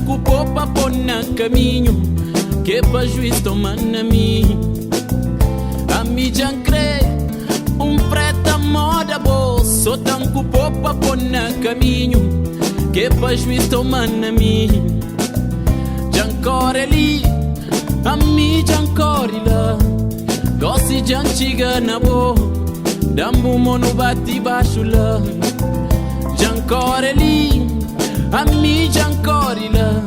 Badanco popa pôr na caminho, que pra juiz toma na mim. A mídia crê, preta moda boa. Só danco popa pôr na caminho, que pra juiz toma na mim. Jancore ali, a mídia ancore lá. Gosto de antiga na boa, dambu mono bate baixo lá. Jancore ali, a mídia ancore lá.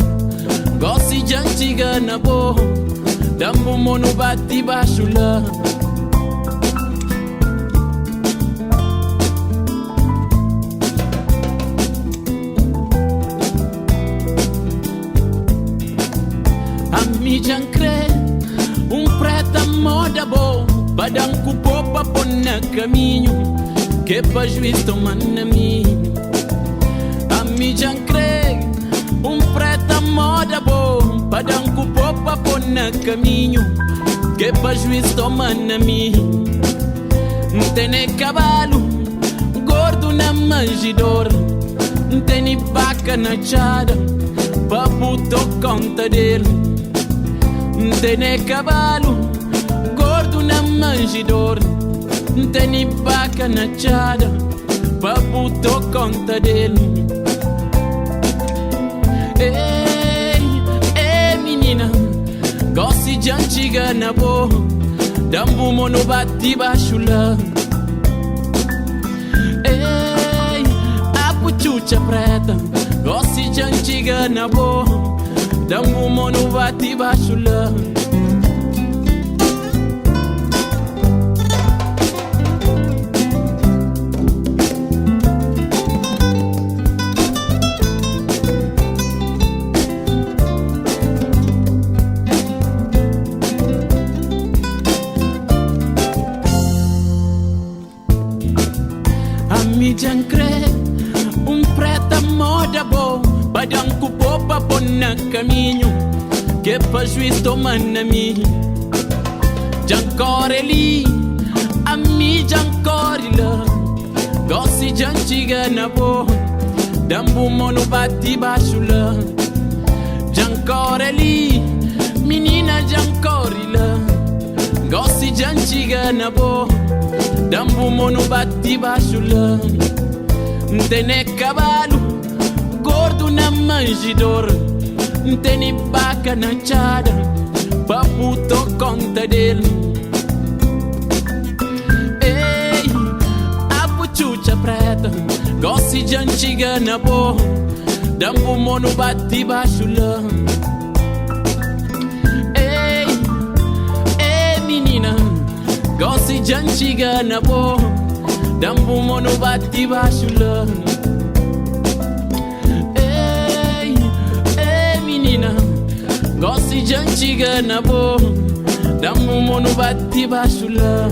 Gosto de antiga na boa, dambu mono bate baixo lá. A mídia crê, preta moda boa. Badanco popa pôr na caminho, que pra juiz toma na mim. A mídia crê, preta moda boa. Badanco popa pôr na caminho, que pra juiz toma na mim. Não tem nem cavalo, gordo na manjedoura. Não tem nem vaca na chada, pra puto conta dele. Não tem nem cavalo, gordo na manjedoura. Não tem nem vaca na chada, pra puto conta dele. Ei, menina, gosto de antiga na boa, dambu mono bate baixo lá. Ei, a puchucha preta, gosto de antiga na boa, dambu mono bate baixo lá. A mídia crê, preta moda boa. Badanco popa pôr na caminho, que pra juiz toma na mim. Jancore ali, a mídia ancore lá. Gosto de antiga na boa, dambu mono bate baixo lá. Jancore ali, menina jancore lá. Gosto de antiga na boa, dambu mono bate baixo lá. Não tem nem cavalo, gordo na manjedoura. Não tem nem vaca na chada, pra puto conta dele. Ei, a puchucha preta, gosto de antiga na boa, dambu mono bate baixo lá. Ei, menina, gosto de antiga na boa, dambu mono bate baixo lá. Ei, menina, gosto de antiga na boa, dambu mono bate baixo lá.